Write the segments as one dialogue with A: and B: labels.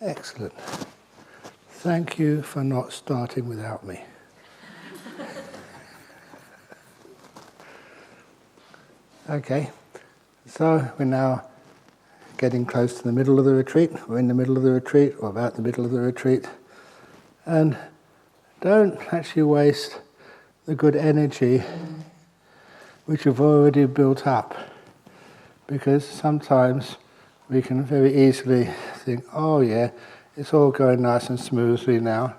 A: Excellent. Thank you for not starting without me. Okay, so we're now getting close to the middle of the retreat. We're in the middle of the retreat, or about the middle of the retreat. And don't actually waste the good energy which you've already built up. Because sometimes we can very easily think, oh yeah, it's all going nice and smoothly now.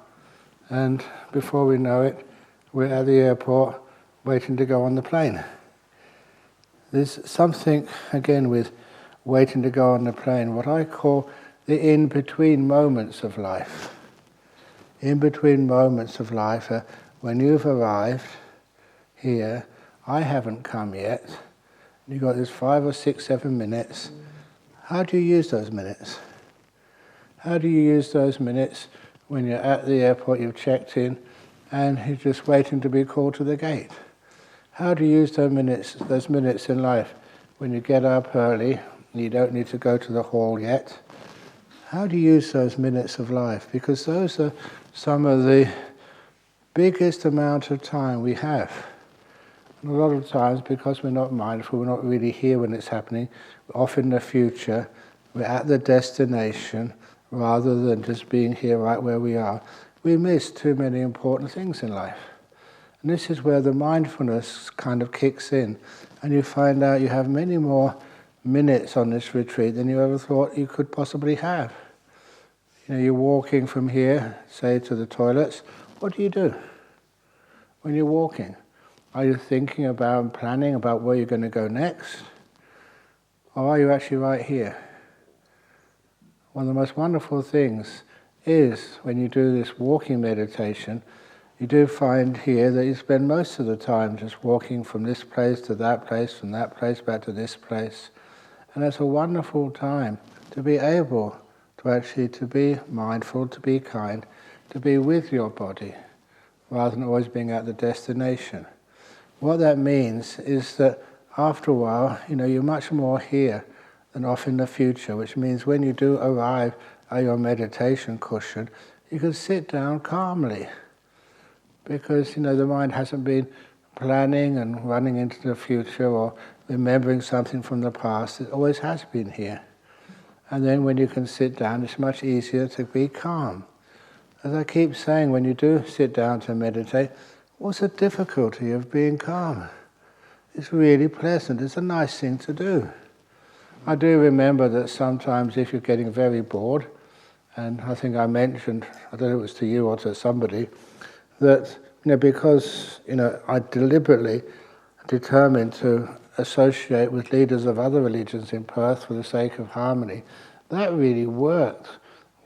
A: And before we know it, we're at the airport waiting to go on the plane. There's something, again, with waiting to go on the plane, what I call the in-between moments of life. In-between moments of life, when you've arrived here, I haven't come yet, you've got this 5 or 6, 7 minutes. How do you use those minutes? How do you use those minutes when you're at the airport, you've checked in, and you're just waiting to be called to the gate? How do you use those minutes in life when you get up early and you don't need to go to the hall yet? How do you use those minutes of life? Because those are some of the biggest amount of time we have. And a lot of times, because we're not mindful, we're not really here when it's happening, we're off in the future, we're at the destination, rather than just being here right where we are, we miss too many important things in life. And this is where the mindfulness kind of kicks in, and you find out you have many more minutes on this retreat than you ever thought you could possibly have. You know, you're walking from here, say, to the toilets. What do you do when you're walking? Are you thinking about and planning about where you're going to go next? Or are you actually right here? One of the most wonderful things is when you do this walking meditation, you do find here that you spend most of the time just walking from this place to that place, from that place back to this place. And it's a wonderful time to be able to actually to be mindful, to be kind, to be with your body, rather than always being at the destination. What that means is that after a while, you're much more here than off in the future, which means when you do arrive at your meditation cushion, you can sit down calmly. Because, the mind hasn't been planning and running into the future or remembering something from the past. It always has been here. And then when you can sit down, it's much easier to be calm. As I keep saying, when you do sit down to meditate, what's the difficulty of being calm? It's really pleasant. It's a nice thing to do. I do remember that sometimes if you're getting very bored, and I think I mentioned, I don't know if it was to you or to somebody, that because I deliberately determined to associate with leaders of other religions in Perth for the sake of harmony, that really worked.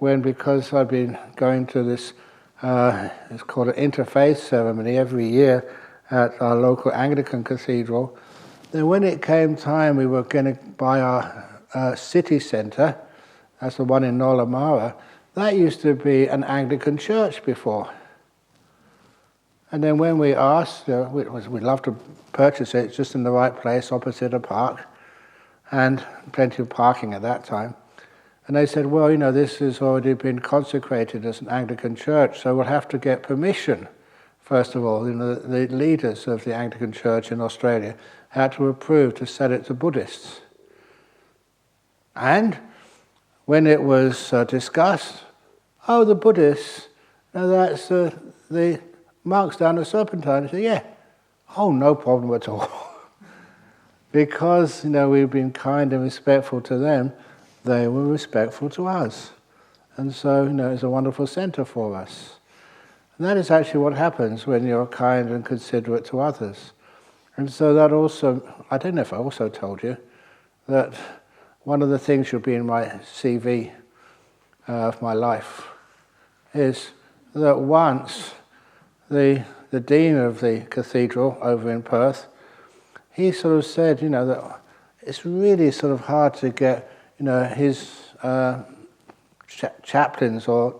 A: Because I'd been going to this, it's called an interfaith ceremony every year at our local Anglican cathedral, then when it came time we were going to buy our city centre, that's the one in Nollamara, that used to be an Anglican church before. And then when we asked, we'd love to purchase it, it's just in the right place opposite a park, and plenty of parking at that time. And they said, well, this has already been consecrated as an Anglican church, so we'll have to get permission. First of all, the leaders of the Anglican church in Australia had to approve to sell it to Buddhists. And when it was discussed, the Buddhists, that's the monks down the Serpentine. I said, yeah, no problem at all. Because, we've been kind and respectful to them, they were respectful to us. And so, it's a wonderful centre for us. And that is actually what happens when you're kind and considerate to others. And so that also, I don't know if I also told you, that one of the things should be in my CV of my life is that once the dean of the cathedral over in Perth, he sort of said, that it's really sort of hard to get, his chaplains or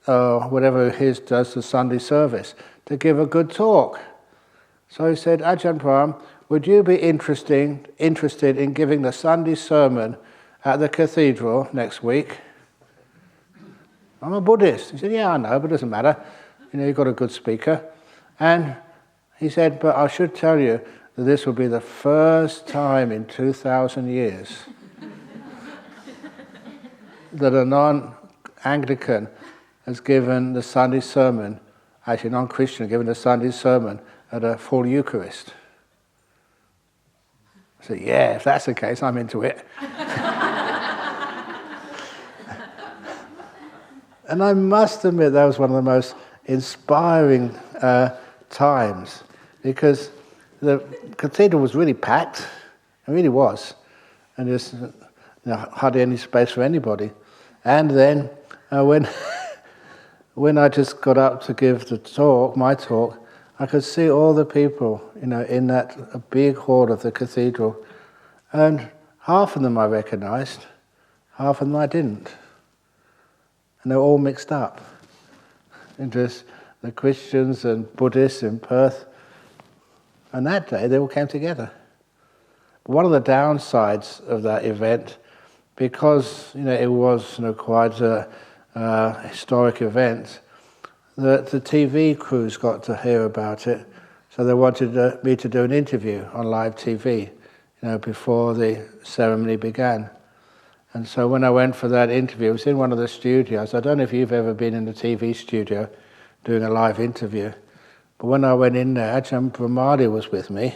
A: whatever his does the Sunday service to give a good talk. So he said, Ajahn Brahm, would you be interested in giving the Sunday sermon at the cathedral next week? I'm a Buddhist. He said, yeah, I know, but it doesn't matter. You've got a good speaker. And he said, but I should tell you that this will be the first time in 2,000 years that a non-Anglican has given the Sunday sermon, actually non-Christian, given the Sunday sermon at a full Eucharist. I said, yeah, if that's the case, I'm into it. And I must admit that was one of the most inspiring times, because the cathedral was really packed. It really was. And there's hardly any space for anybody. And then when I just got up to give the talk, my talk, I could see all the people, in that big hall of the cathedral. And half of them I recognized, half of them I didn't. And they were all mixed up. And just the Christians and Buddhists in Perth. And that day they all came together. But one of the downsides of that event, because it was quite a historic event, that the TV crews got to hear about it, so they wanted me to do an interview on live TV, before the ceremony began. And so when I went for that interview, it was in one of the studios. I don't know if you've ever been in a TV studio doing a live interview, but when I went in there, Ajahn Brahm was with me,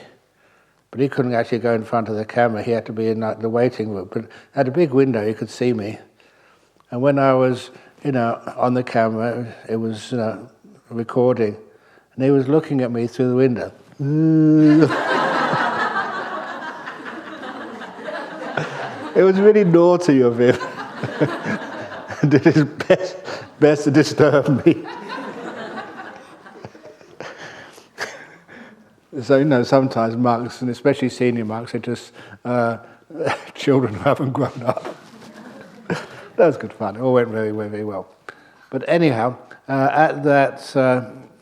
A: but he couldn't actually go in front of the camera. He had to be in the waiting room, but at a big window you could see me. And when I was on the camera, it was recording, and he was looking at me through the window. It was really naughty of him. Did his best to disturb me. So sometimes monks, and especially senior monks, are just children who haven't grown up. That was good fun. It all went very, very well. But anyhow, at that,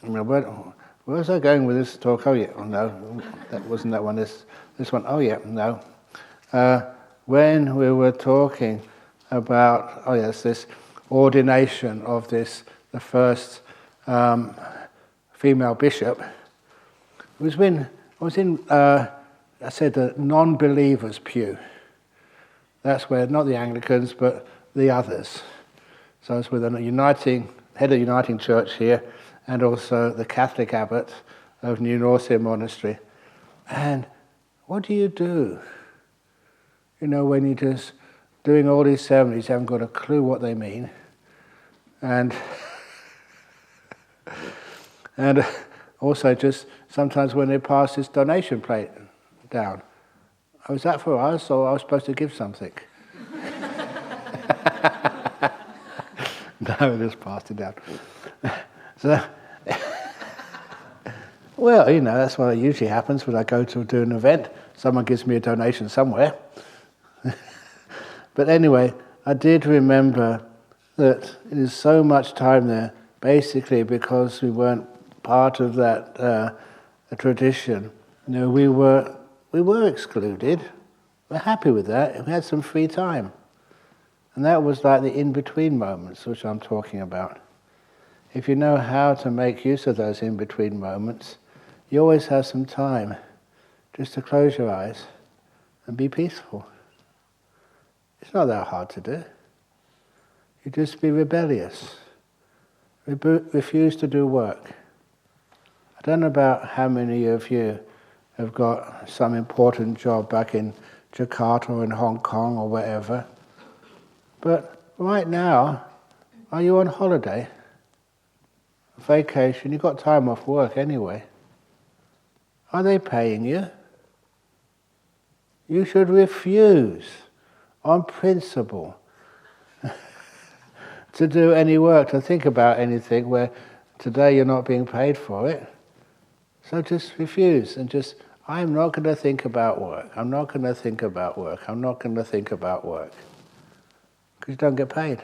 A: where was I going with this talk? Oh yeah, no, that wasn't that one. This one. Oh yeah, no. When we were talking about, this ordination of the first female bishop, I was in the non-believers' pew. That's where not the Anglicans but the others. So I was with the head of the Uniting Church here, and also the Catholic abbot of New Norcia Monastery. And what do you do? When you're just doing all these ceremonies, you haven't got a clue what they mean. And also just sometimes when they pass this donation plate down. Oh, is that for us, or I was supposed to give something? No, just passed it down. So, well, that's what usually happens when I go to do an event. Someone gives me a donation somewhere. But anyway, I did remember that there's so much time there, basically because we weren't part of that tradition. We were excluded. We're happy with that. We had some free time. And that was like the in-between moments, which I'm talking about. If you know how to make use of those in-between moments, you always have some time just to close your eyes and be peaceful. It's not that hard to do. You just be rebellious. Refuse to do work. I don't know about how many of you have got some important job back in Jakarta or in Hong Kong or wherever. But right now, are you on holiday? Vacation, you've got time off work anyway. Are they paying you? You should refuse, on principle, to do any work, to think about anything where today you're not being paid for it. So just refuse and just, I'm not going to think about work. I'm not going to think about work. I'm not going to think about work. Because you don't get paid.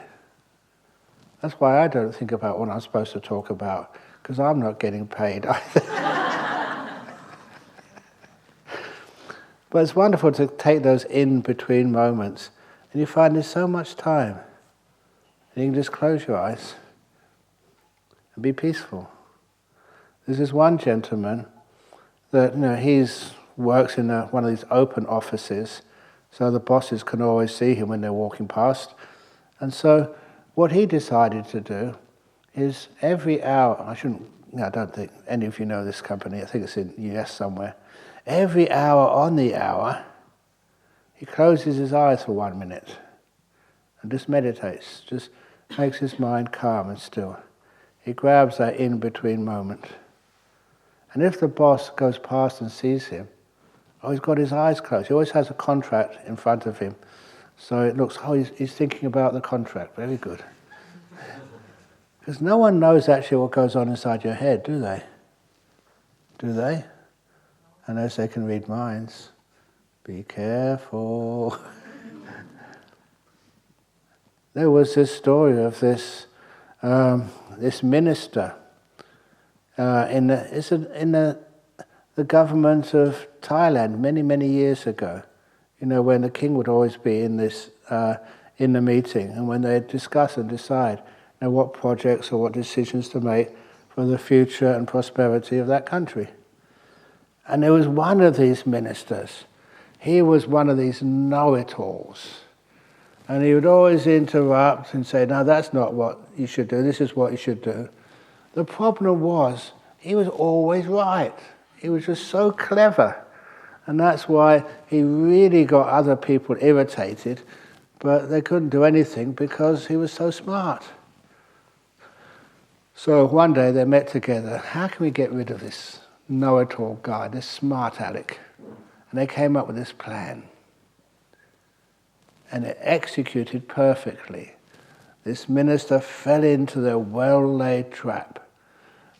A: That's why I don't think about what I'm supposed to talk about, because I'm not getting paid either. But it's wonderful to take those in-between moments, and you find there's so much time. And you can just close your eyes and be peaceful. There's this one gentleman that, he's works in one of these open offices, so the bosses can always see him when they're walking past. And so what he decided to do is every hour, I don't think any of you know this company, I think it's in the US somewhere. Every hour on the hour, he closes his eyes for 1 minute and just meditates, just makes his mind calm and still. He grabs that in-between moment. And if the boss goes past and sees him, he's got his eyes closed. He always has a contract in front of him. So it looks, he's thinking about the contract. Very good. Because no one knows actually what goes on inside your head, do they? Do they? Unless they can read minds. Be careful. There was this story of this minister in the government of Thailand many, many years ago. When the king would always be in the meeting, and when they'd discuss and decide what projects or what decisions to make for the future and prosperity of that country. And there was one of these ministers. He was one of these know-it-alls. And he would always interrupt and say, no, that's not what you should do, this is what you should do. The problem was, he was always right. He was just so clever. And that's why he really got other people irritated, but they couldn't do anything because he was so smart. So one day they met together. How can we get rid of this know-it-all guy, this smart aleck? And they came up with this plan. And it executed perfectly. This minister fell into their well-laid trap.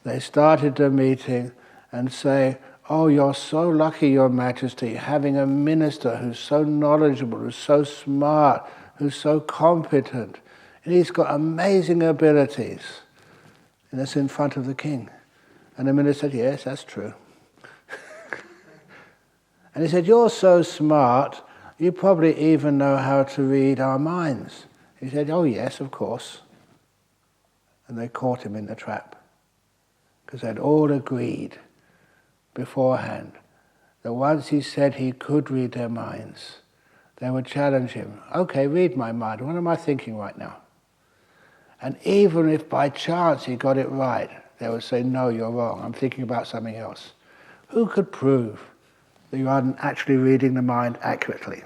A: They started the meeting and say, oh, you're so lucky, Your Majesty, having a minister who's so knowledgeable, who's so smart, who's so competent, and he's got amazing abilities. And that's in front of the king. And the minister said, yes, that's true. And he said, you're so smart, you probably even know how to read our minds. He said, oh yes, of course. And they caught him in the trap. Because they'd all agreed beforehand that once he said he could read their minds, they would challenge him. Okay, read my mind. What am I thinking right now? And even if by chance he got it right, they would say, no, you're wrong. I'm thinking about something else. Who could prove that you aren't actually reading the mind accurately?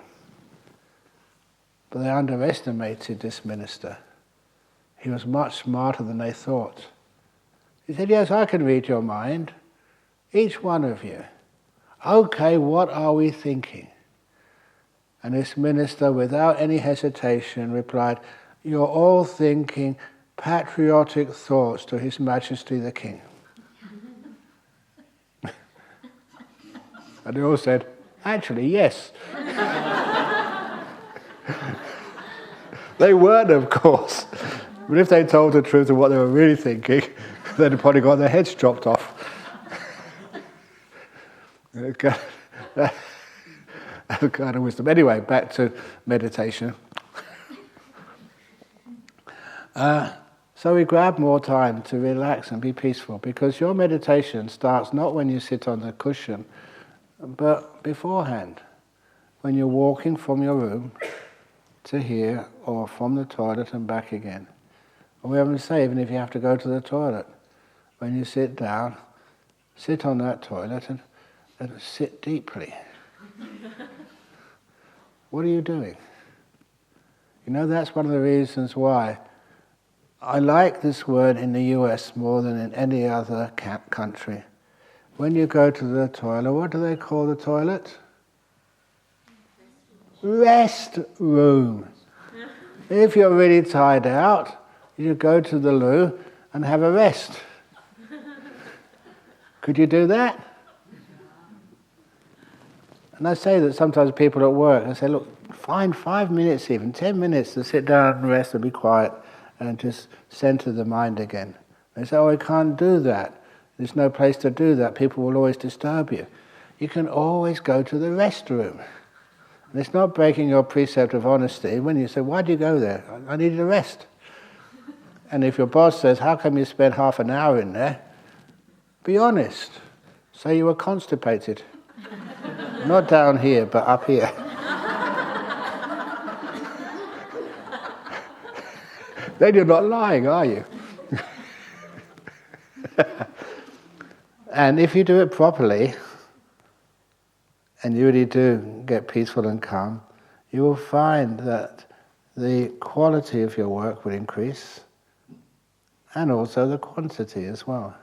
A: But they underestimated this minister. He was much smarter than they thought. He said, yes, I can read your mind. Each one of you. Okay, what are we thinking? And this minister, without any hesitation, replied, you're all thinking patriotic thoughts to His Majesty the King. And they all said, actually, yes. They weren't, of course. But if they told the truth of what they were really thinking, they'd have probably got their heads chopped off. That kind of wisdom. Anyway, back to meditation. So we grab more time to relax and be peaceful, because your meditation starts not when you sit on the cushion, but beforehand, when you're walking from your room to here, or from the toilet and back again. Or we often say, even if you have to go to the toilet, when you sit down, sit on that toilet and sit deeply. What are you doing? That's one of the reasons why I like this word in the US more than in any other country. When you go to the toilet, what do they call the toilet? Rest room. If you're really tired out, you go to the loo and have a rest. Could you do that? And I say that sometimes people at work, I say, look, find 5 minutes even, 10 minutes to sit down and rest and be quiet and just center the mind again. They say, oh, I can't do that. There's no place to do that. People will always disturb you. You can always go to the restroom. And it's not breaking your precept of honesty when you say, why do you go there? I needed a rest. And if your boss says, how come you spend half an hour in there? Be honest. Say you were constipated. Not down here, but up here. Then you're not lying, are you? And if you do it properly, and you really do get peaceful and calm, you will find that the quality of your work will increase, and also the quantity as well.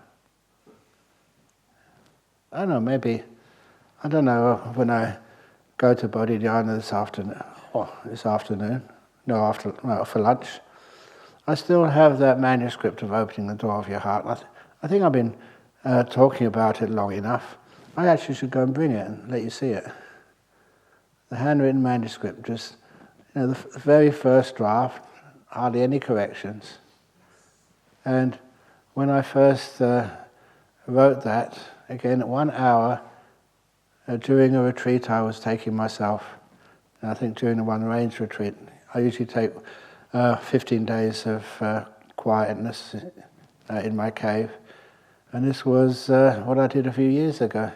A: I don't know, when I go to Bodhidhyana for lunch, I still have that manuscript of Opening the Door of Your Heart. I think I've been talking about it long enough. I actually should go and bring it and let you see it. The handwritten manuscript, just the very first draft, hardly any corrections. And when I first wrote that, again, 1 hour during a retreat I was taking myself, and I think during the One Range retreat, I usually take 15 days of quietness in my cave. And this was what I did a few years ago.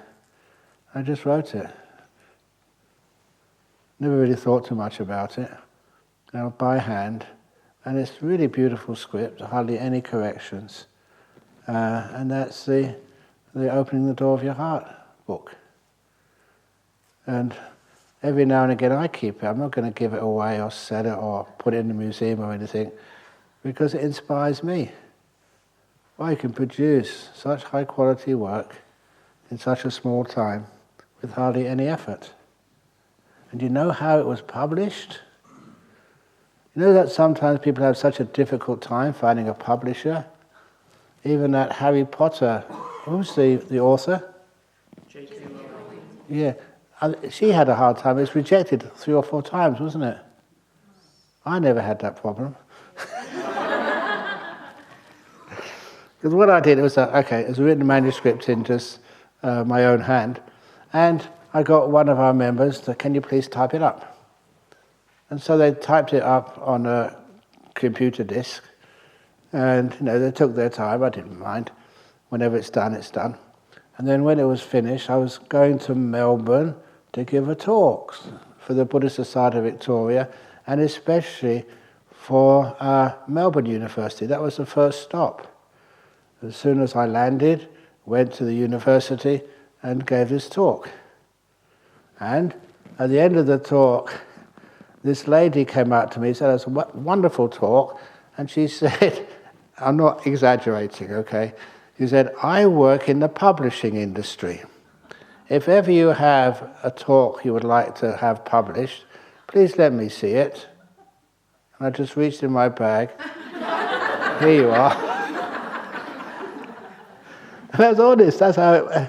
A: I just wrote it. Never really thought too much about it. By hand. And it's really beautiful script, hardly any corrections. And that's the Opening the Door of Your Heart book. And every now and again I keep it. I'm not going to give it away or sell it or put it in the museum or anything, because it inspires me. I can produce such high quality work in such a small time with hardly any effort. And you know how it was published? You know that sometimes people have such a difficult time finding a publisher? Even that Harry Potter, who's the author? J.K. Rowling. Yeah, she had a hard time. It was rejected 3 or 4 times, wasn't it? I never had that problem. Because what I did was, it was a written manuscript in just my own hand, and I got one of our members to, can you please type it up? And so they typed it up on a computer disk, and they took their time. I didn't mind. Whenever it's done, it's done. And then when it was finished, I was going to Melbourne to give a talk for the Buddhist Society of Victoria, and especially for Melbourne University. That was the first stop. As soon as I landed, went to the university and gave this talk. And at the end of the talk, this lady came out to me and said, it was a wonderful talk, and she said, I'm not exaggerating, okay? She said, I work in the publishing industry. If ever you have a talk you would like to have published, please let me see it. And I just reached in my bag. Here you are. And I was honest, that's how it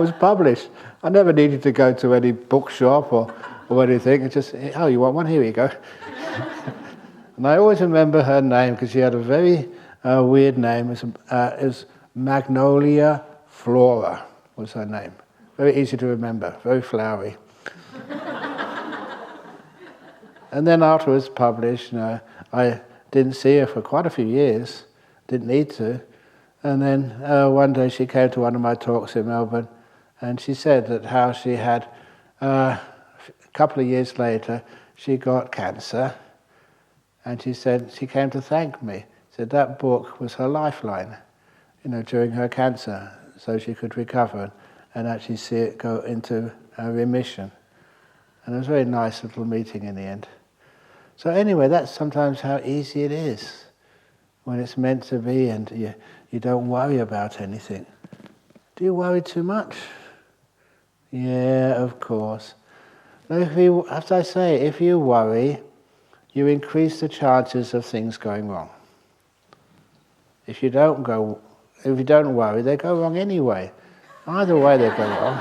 A: was published. I never needed to go to any bookshop or anything. It's just, oh, you want one? Here you go. And I always remember her name because she had a very weird name. It was Magnolia Flora was her name. Very easy to remember, very flowery. And then after it was published, I didn't see her for quite a few years, didn't need to. And then one day she came to one of my talks in Melbourne, and she said that how she had, a couple of years later, she got cancer, and she said she came to thank me. Said that book was her lifeline, during her cancer, so she could recover and actually see it go into remission. And it was a very nice little meeting in the end. So anyway, that's sometimes how easy it is when it's meant to be and you don't worry about anything. Do you worry too much? Yeah, of course. As I say, if you worry, you increase the chances of things going wrong. If you don't worry, they go wrong anyway. Either way, they go wrong.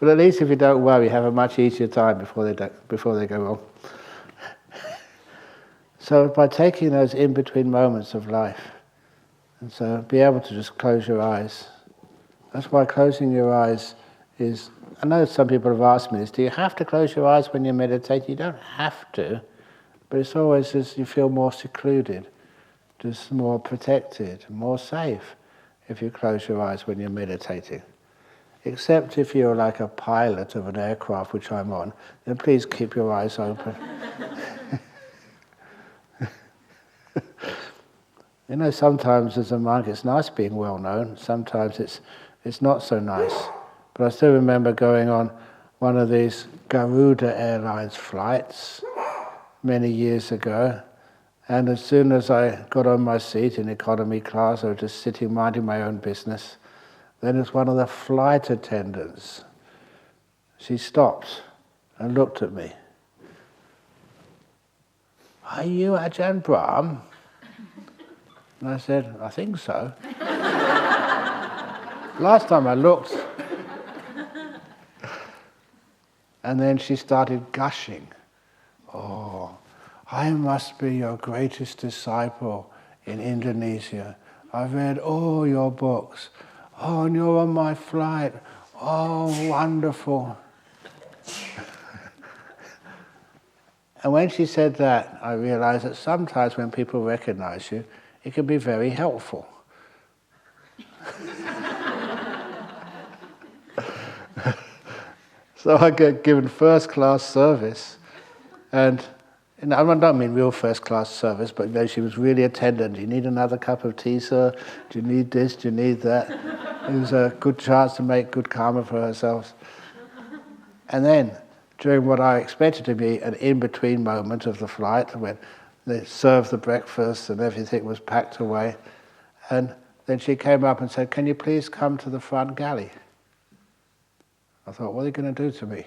A: But at least if you don't worry, you have a much easier time before they go wrong. So by taking those in-between moments of life, and so be able to just close your eyes. That's why closing your eyes is, I know some people have asked me this, do you have to close your eyes when you meditate? You don't have to, But it's always as you feel more secluded, just more protected, more safe if you close your eyes when you're meditating. Except if you're like a pilot of an aircraft, which I'm on, then please keep your eyes open. You know, sometimes as a monk it's nice being well known, sometimes it's not so nice. But I still remember going on one of these Garuda Airlines flights many years ago, and as soon as I got on my seat in economy class, I was just sitting minding my own business. Then it's one of the flight attendants. She stopped and looked at me. "Are you Ajahn Brahm?" And I said, "I think so." Last time I looked. And then she started gushing. "Oh, I must be your greatest disciple in Indonesia. I've read all your books. Oh, and you're on my flight. Oh, wonderful." And when she said that, I realized that sometimes when people recognize you, it can be very helpful. So I get given first-class service, and I don't mean real first-class service, but she was really attendant. "Do you need another cup of tea, sir? Do you need this? Do you need that?" It was a good chance to make good karma for herself. And then, during what I expected to be an in-between moment of the flight, when they served the breakfast and everything was packed away, and then she came up and said, "Can you please come to the front galley?" I thought, what are they going to do to me?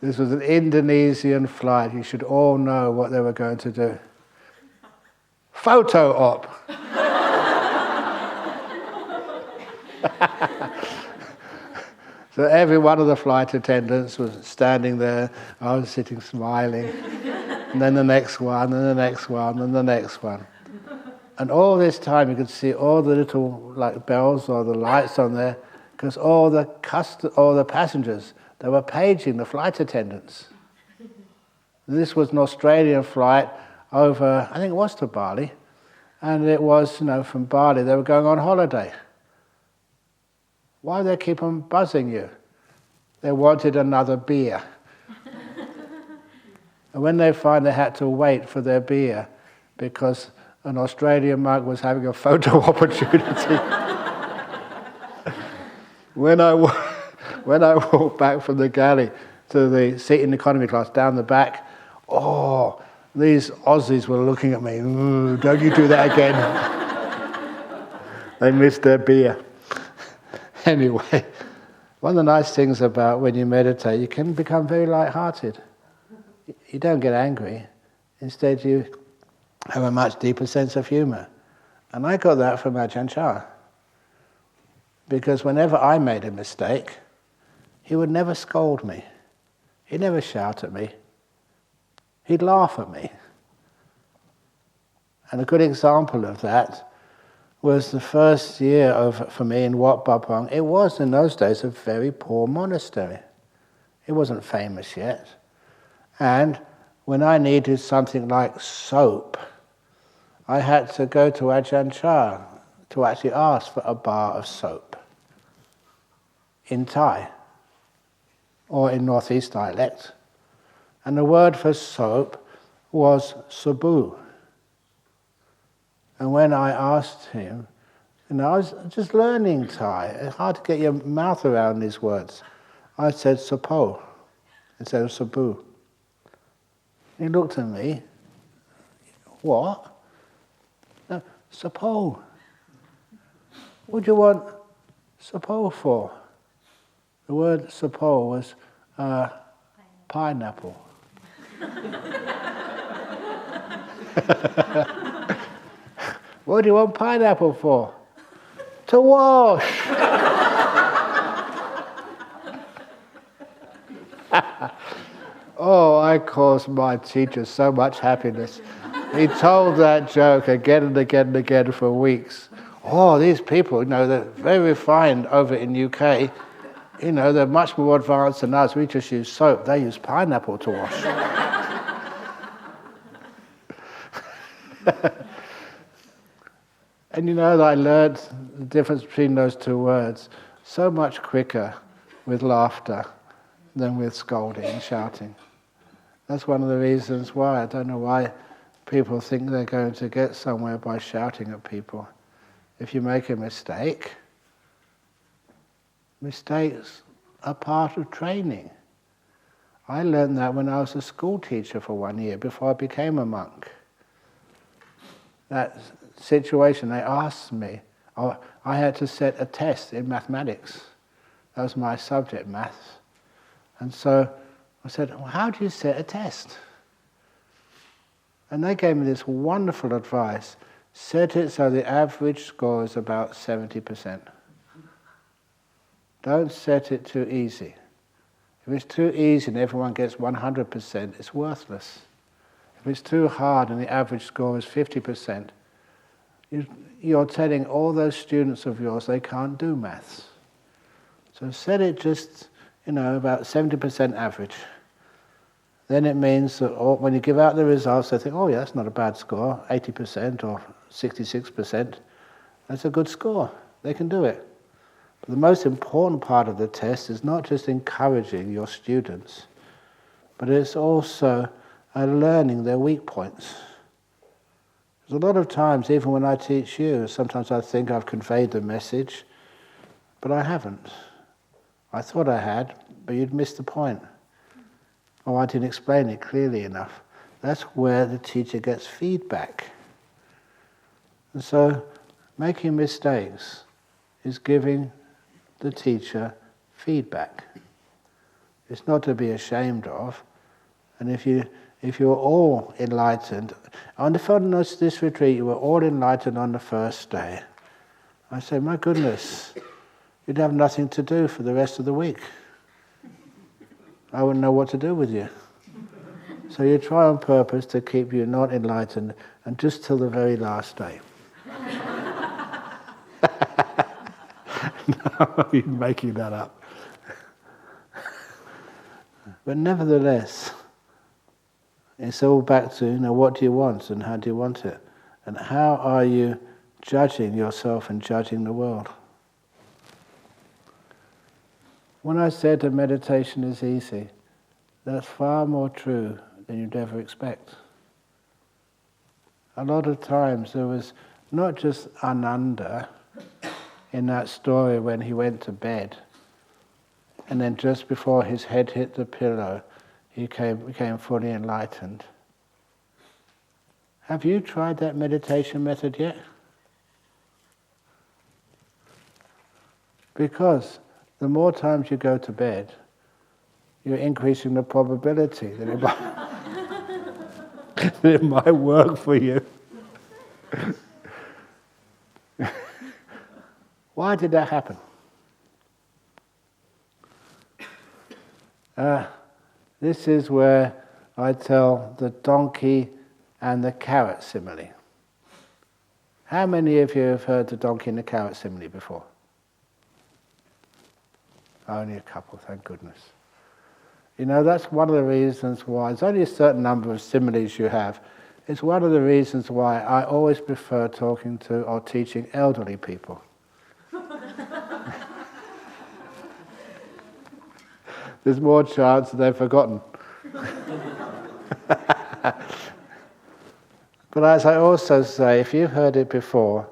A: This was an Indonesian flight. You should all know what they were going to do. Photo op! So every one of the flight attendants was standing there. I was sitting smiling. And then the next one, and the next one, and the next one. And all this time you could see all the little like bells or the lights on there, because all the passengers, they were paging the flight attendants. This was an Australian flight over, I think it was to Bali, and it was, from Bali they were going on holiday. Why do they keep on buzzing you? They wanted another beer. And when they find they had to wait for their beer because an Australian monk was having a photo opportunity. When I walked back from the galley to the seat in economy class down the back, these Aussies were looking at me. "Don't you do that again." They missed their beer. Anyway, one of the nice things about when you meditate, you can become very light-hearted. You don't get angry. Instead, you have a much deeper sense of humor. And I got that from Ajahn. Because whenever I made a mistake, he would never scold me. He'd never shout at me. He'd laugh at me. And a good example of that was the first year for me in Wat Bapong. It was, in those days, a very poor monastery. It wasn't famous yet. And when I needed something like soap, I had to go to Ajahn Chah to actually ask for a bar of soap in Thai or in Northeast dialect. And the word for soap was sabu. And when I asked him, I was just learning Thai. It's hard to get your mouth around these words. I said sapo instead of sabu. He looked at me. "What?" "No, sapo. What do you want sapo for?" The word sapo was pineapple. "What do you want pineapple for?" "To wash." Oh, I caused my teacher so much happiness. He told that joke again and again and again for weeks. These people, they're very refined over in UK. They're much more advanced than us. We just use soap. They use pineapple to wash. And I learned the difference between those two words so much quicker with laughter than with scolding and shouting. That's one of the reasons why. I don't know why people think they're going to get somewhere by shouting at people. If you make a mistake, mistakes are part of training. I learned that when I was a school teacher for 1 year before I became a monk. That situation, they asked me, I had to set a test in mathematics. That was my subject, maths. And so I said, well, how do you set a test? And they gave me this wonderful advice. Set it so the average score is about 70%. Don't set it too easy. If it's too easy and everyone gets 100%, it's worthless. If it's too hard and the average score is 50%, you're telling all those students of yours they can't do maths. So set it just, about 70% average. Then it means that when you give out the results, they think, oh yeah, that's not a bad score, 80% or 66%. That's a good score. They can do it. But the most important part of the test is not just encouraging your students, but it's also learning their weak points. Because a lot of times, even when I teach you, sometimes I think I've conveyed the message, but I haven't. I thought I had, but you'd missed the point. Or I didn't explain it clearly enough. That's where the teacher gets feedback. And so, making mistakes is giving the teacher feedback. It's not to be ashamed of. And if you're all enlightened, on this retreat, you were all enlightened on the first day. I say, my goodness, you'd have nothing to do for the rest of the week. I wouldn't know what to do with you. So you try on purpose to keep you not enlightened, and just till the very last day. No, you're making that up. But nevertheless, it's all back to, what do you want and how do you want it? And how are you judging yourself and judging the world? When I said that meditation is easy, that's far more true than you'd ever expect. A lot of times there was not just Ananda in that story when he went to bed, and then just before his head hit the pillow, he became fully enlightened. Have you tried that meditation method yet? Because the more times you go to bed, you're increasing the probability that it might work for you. Why did that happen? This is where I tell the donkey and the carrot simile. How many of you have heard the donkey and the carrot simile before? Only a couple, thank goodness. That's one of the reasons why, there's only a certain number of similes you have. It's one of the reasons why I always prefer talking to or teaching elderly people. There's more chance that they've forgotten. But as I also say, if you've heard it before,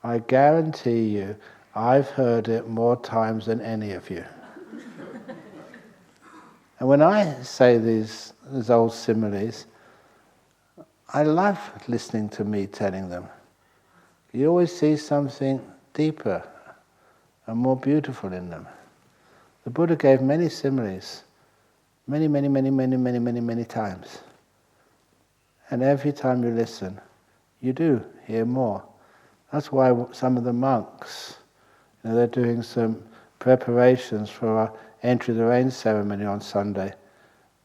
A: I guarantee you I've heard it more times than any of you. And when I say these old similes, I love listening to me telling them. You always see something deeper and more beautiful in them. The Buddha gave many similes, many times. And every time you listen, you do hear more. That's why some of the monks, they're doing some preparations for our entry the rain ceremony on Sunday.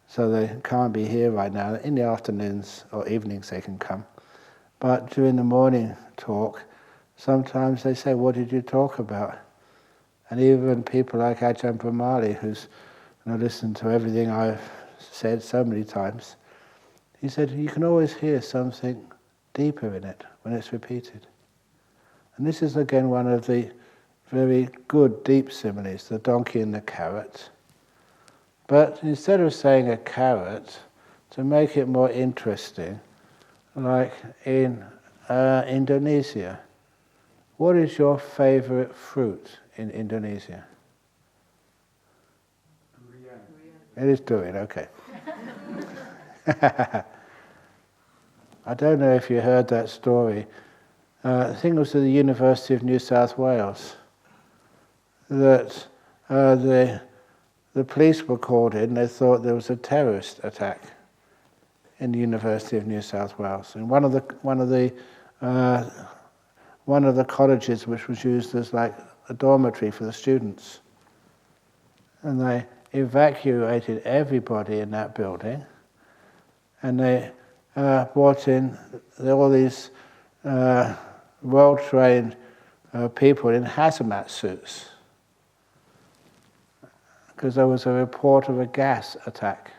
A: So they can't be here right now. In the afternoons or evenings they can come. But during the morning talk, sometimes they say, what did you talk about? And even people like Ajahn Brahmali, who's listened to everything I've said so many times, he said you can always hear something deeper in it when it's repeated. And this is again one of the very good deep similes, the donkey and the carrot. But instead of saying a carrot, to make it more interesting, like in Indonesia, what is your favorite fruit in Indonesia?
B: Durian.
A: It is durian, okay. I don't know if you heard that story. I think it was at the University of New South Wales that the police were called in. They thought there was a terrorist attack in the University of New South Wales, and one of the colleges which was used as like a dormitory for the students, and they evacuated everybody in that building, and they brought in all these well-trained people in hazmat suits because there was a report of a gas attack.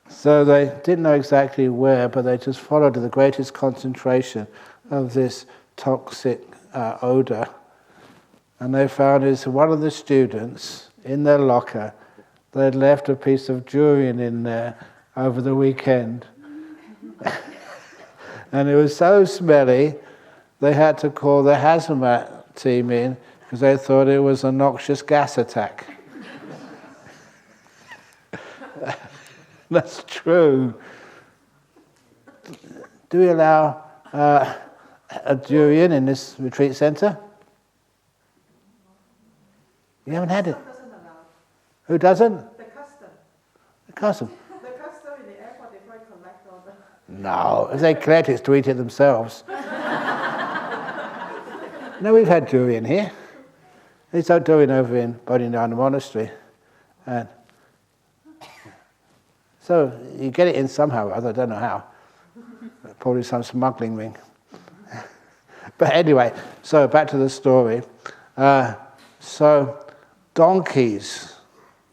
A: So they didn't know exactly where, but they just followed the greatest concentration of this toxic odor. And they found is one of the students in their locker, they'd left a piece of durian in there over the weekend. And it was so smelly, they had to call the hazmat team in because they thought it was a noxious gas attack. That's true. Do we allow a durian in this retreat centre? You haven't had it?
C: Doesn't allow.
A: Who doesn't?
C: The custom.
A: The custom.
C: The custom in the airport, they probably collect all the...
A: No, if they collect it, it's to eat it themselves. No, we've had durian here. They start durian over in Bodhidharma Monastery. And so you get it in somehow or other, I don't know how. Probably some smuggling ring. But anyway, so back to the story. So donkeys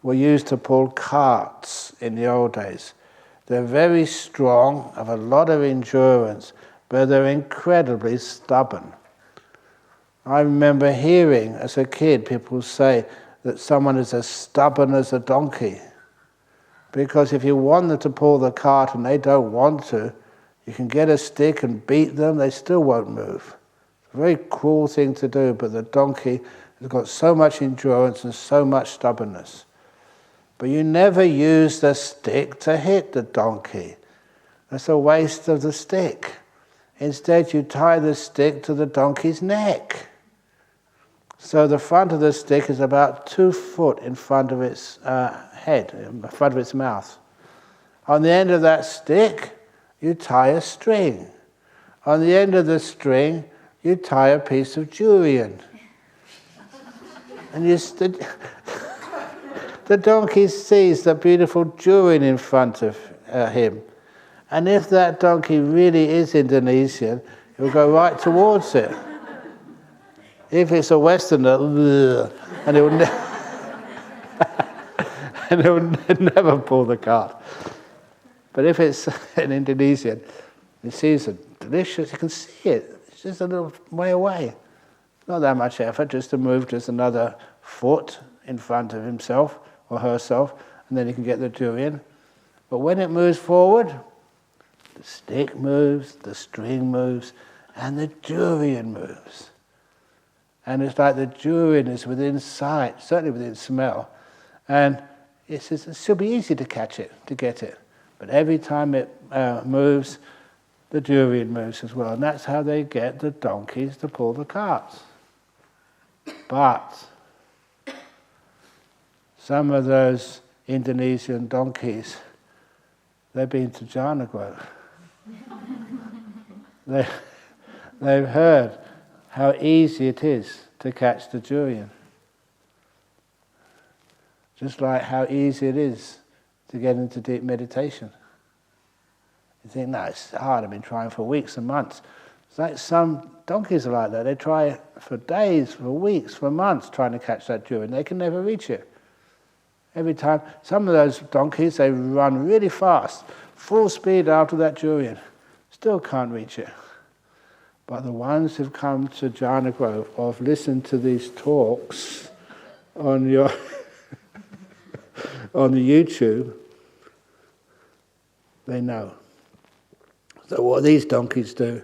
A: were used to pull carts in the old days. They're very strong, have a lot of endurance, but they're incredibly stubborn. I remember hearing as a kid people say that someone is as stubborn as a donkey. Because if you want them to pull the cart and they don't want to, you can get a stick and beat them, they still won't move. It's a very cruel thing to do, but the donkey has got so much endurance and so much stubbornness. But you never use the stick to hit the donkey. That's a waste of the stick. Instead, you tie the stick to the donkey's neck. So the front of the stick is about 2 foot in front of its head, in front of its mouth. On the end of that stick, you tie a string. On the end of the string, you tie a piece of durian. And the donkey sees the beautiful durian in front of him. And if that donkey really is Indonesian, he'll go right towards it. If it's a Westerner, and he'll never pull the cart. But if it's an Indonesian, he sees it delicious, he can see it. It's just a little way away. Not that much effort, just to move just another foot in front of himself or herself, and then he can get the durian. But when it moves forward, the stick moves, the string moves, and the durian moves. And it's like the durian is within sight, certainly within smell. And it should be easy to catch it, to get it. But every time it moves, the durian moves as well. And that's how they get the donkeys to pull the carts. But some of those Indonesian donkeys, they've been to Jhana Grove. They've heard how easy it is to catch the durian. Just like how easy it is to get into deep meditation. You think, no, it's hard, I've been trying for weeks and months. It's like some donkeys are like that. They try for days, for weeks, for months trying to catch that durian. They can never reach it. Every time, some of those donkeys, they run really fast, full speed after that durian. Still can't reach it. But the ones who've come to Jhana Grove or have listened to these talks on your on the YouTube, they know. So what these donkeys do,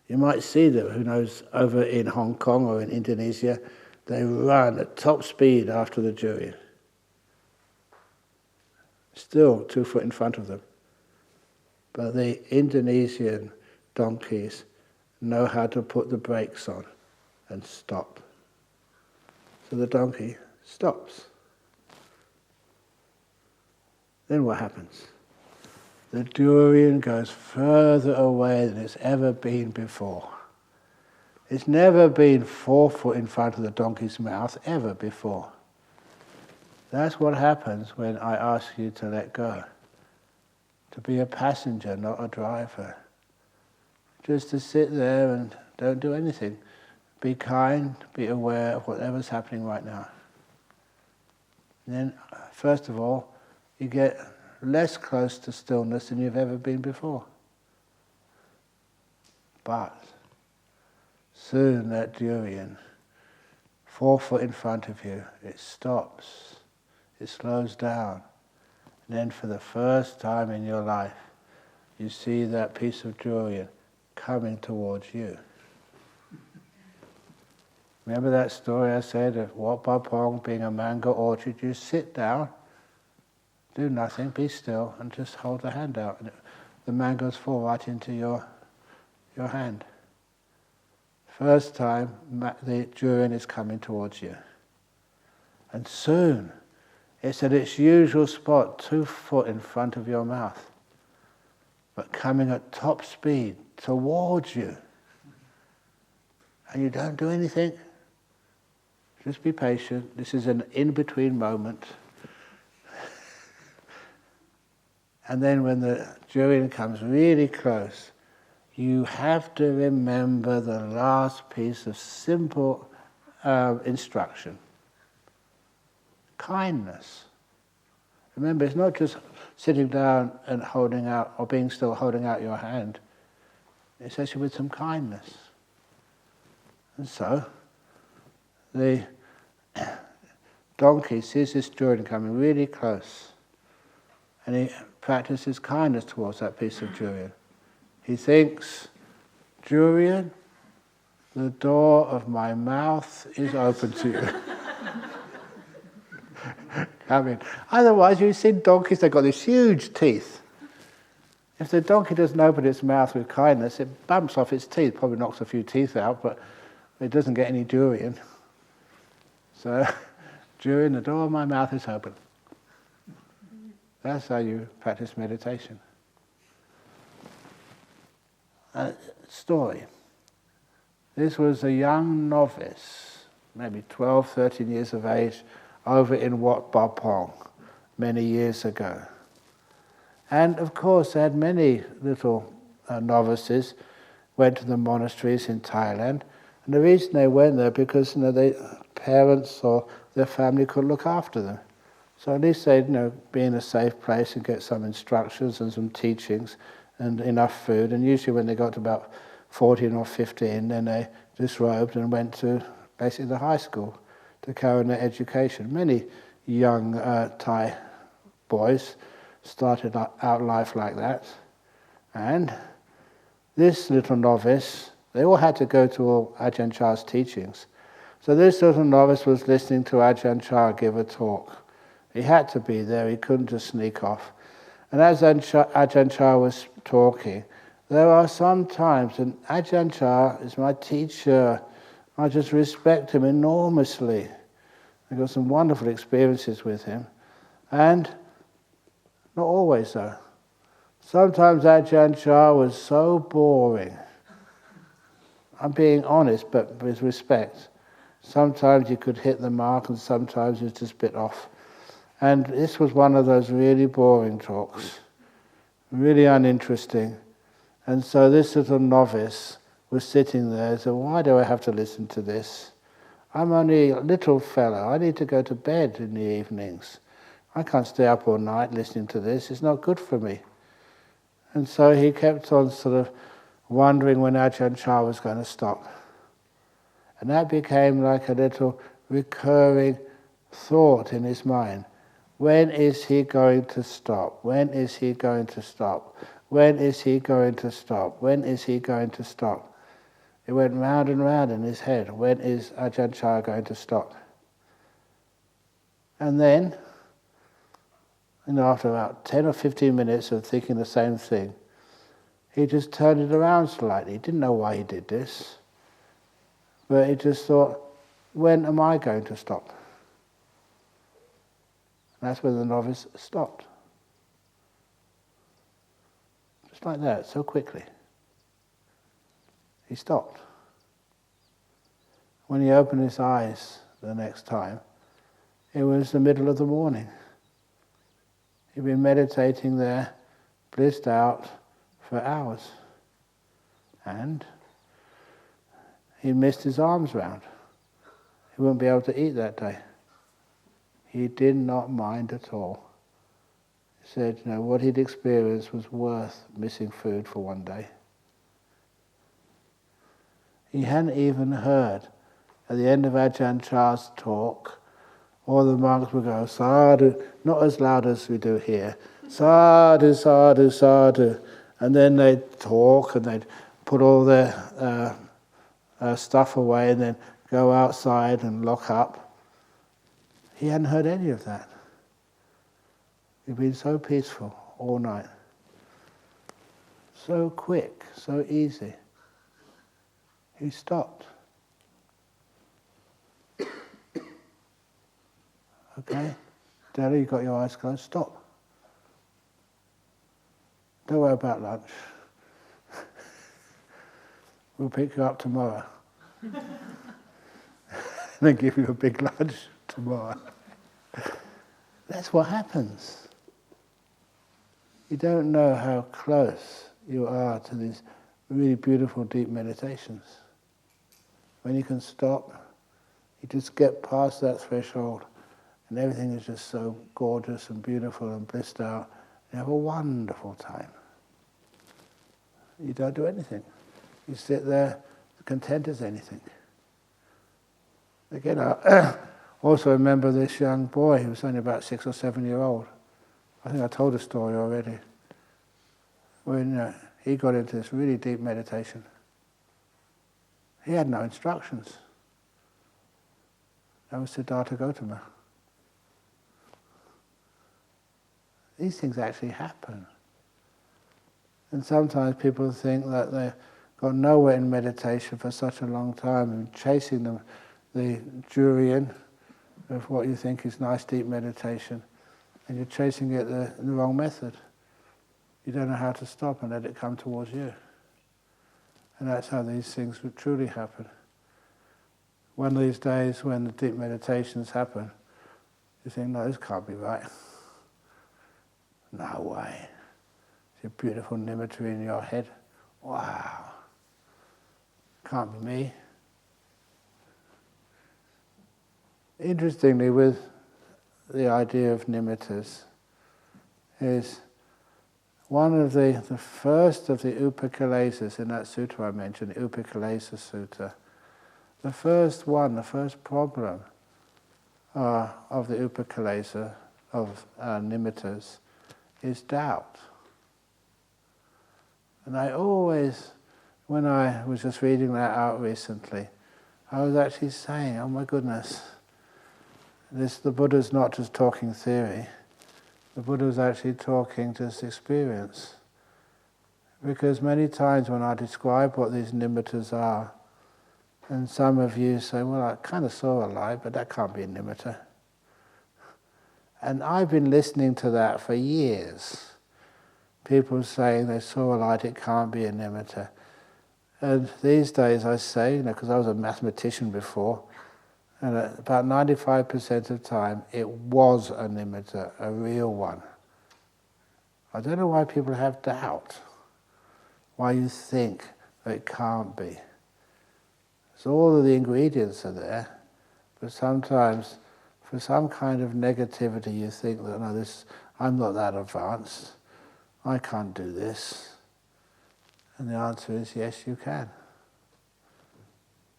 A: you might see them, who knows, over in Hong Kong or in Indonesia, they run at top speed after the durian. Still 2 foot in front of them. But the Indonesian donkeys know how to put the brakes on and stop. So the donkey stops. Then what happens? The durian goes further away than it's ever been before. It's never been 4 foot in front of the donkey's mouth ever before. That's what happens when I ask you to let go. To be a passenger, not a driver. Just to sit there and don't do anything. Be kind, be aware of whatever's happening right now. And then, first of all, you get less close to stillness than you've ever been before. But soon that durian, 4 foot in front of you, it stops, it slows down. And then for the first time in your life, you see that piece of durian coming towards you. Remember that story I said of Wat Pah Pong being a mango orchard? You sit down, do nothing, be still, and just hold the hand out. And the mangoes fall right into your hand. First time, the durian is coming towards you. And soon, it's at its usual spot, 2 foot in front of your mouth, but coming at top speed towards you. And you don't do anything. Just be patient. This is an in-between moment. And then when the durian comes really close, you have to remember the last piece of simple instruction. Kindness. Remember, it's not just sitting down and holding out, or being still holding out your hand. It's actually with some kindness. And so, the donkey sees this durian coming really close, and he practices kindness towards that piece of durian. He thinks, durian, the door of my mouth is open to you. Come in. Otherwise, you've seen donkeys, they've got these huge teeth. If the donkey doesn't open its mouth with kindness, it bumps off its teeth, probably knocks a few teeth out, but it doesn't get any durian. So, durian, the door of my mouth is open. That's how you practice meditation. Story. This was a young novice, maybe 12, 13 years of age, over in Wat Pah Pong many years ago. And of course, they had many little novices, went to the monasteries in Thailand. And the reason they went there, because their parents or their family could look after them. So at least they'd be in a safe place and get some instructions and some teachings and enough food. And usually when they got to about 14 or 15, then they disrobed and went to basically the high school to carry on their education. Many young Thai boys started out life like that. And this little novice, they all had to go to all Ajahn Chah's teachings. So this little novice was listening to Ajahn Chah give a talk. He had to be there, he couldn't just sneak off. And as Ajahn Chah was talking, there are some times, and Ajahn Chah is my teacher, I just respect him enormously. I've got some wonderful experiences with him. And not always though. Sometimes Ajahn Chah was so boring. I'm being honest, but with respect. Sometimes you could hit the mark and sometimes it's just a bit off. And this was one of those really boring talks, really uninteresting. And so this little novice was sitting there and said, why do I have to listen to this? I'm only a little fellow. I need to go to bed in the evenings. I can't stay up all night listening to this. It's not good for me. And so he kept on sort of wondering when Ajahn Chah was going to stop. And that became like a little recurring thought in his mind. When is he going to stop? When is he going to stop? When is he going to stop? When is he going to stop? It went round and round in his head. When is Ajahn Chah going to stop? And then, after about 10 or 15 minutes of thinking the same thing, he just turned it around slightly. He didn't know why he did this. But he just thought, when am I going to stop? And that's when the novice stopped. Just like that, so quickly. He stopped. When he opened his eyes the next time, it was the middle of the morning. He'd been meditating there, blissed out for hours. And he missed his arms round. He wouldn't be able to eat that day. He did not mind at all. He said, what he'd experienced was worth missing food for one day. He hadn't even heard, at the end of Ajahn Chah's talk, all the monks would go, sadhu, not as loud as we do here, sadhu, sadhu, sadhu. And then they'd talk and they'd put all their stuff away and then go outside and lock up. He hadn't heard any of that. He'd been so peaceful all night. So quick, so easy. He stopped. Okay? Daddy, you got your eyes closed? Stop. Don't worry about lunch. We'll pick you up tomorrow. And then give you a big lunch tomorrow. That's what happens. You don't know how close you are to these really beautiful deep meditations. When you can stop, you just get past that threshold and everything is just so gorgeous and beautiful and blissed out. You have a wonderful time. You don't do anything. You sit there content as anything. Again, I also remember this young boy who was only about 6 or 7 years old. I think I told the story already. When he got into this really deep meditation. He had no instructions. That was Siddhartha Gautama. These things actually happen. And sometimes people think that they've got nowhere in meditation for such a long time and chasing the durian of what you think is nice deep meditation, and you're chasing it in the wrong method. You don't know how to stop and let it come towards you. And that's how these things would truly happen. One of these days when the deep meditations happen, you think, no, this can't be right. No way. It's a beautiful nimitta in your head. Wow. Can't be me. Interestingly, with the idea of nimittas, is one of the first of the upakilesas in that sutta I mentioned, the Upakilesa Sutta. The first problem of the upakilesa, of nimittas, is doubt. And I always, when I was just reading that out recently, I was actually saying, oh my goodness, the Buddha's not just talking theory. The Buddha was actually talking just experience. Because many times when I describe what these nimittas are, and some of you say, well, I kind of saw a light, but that can't be a nimitta. And I've been listening to that for years. People saying they saw a light, it can't be a nimitta. And these days I say, because I was a mathematician before, and about 95% of the time it was a nimitta, a real one. I don't know why people have doubt, why you think It can't be. So all of the ingredients are there, but sometimes for some kind of negativity you think that, no, I'm not that advanced, I can't do this. And the answer is yes, you can.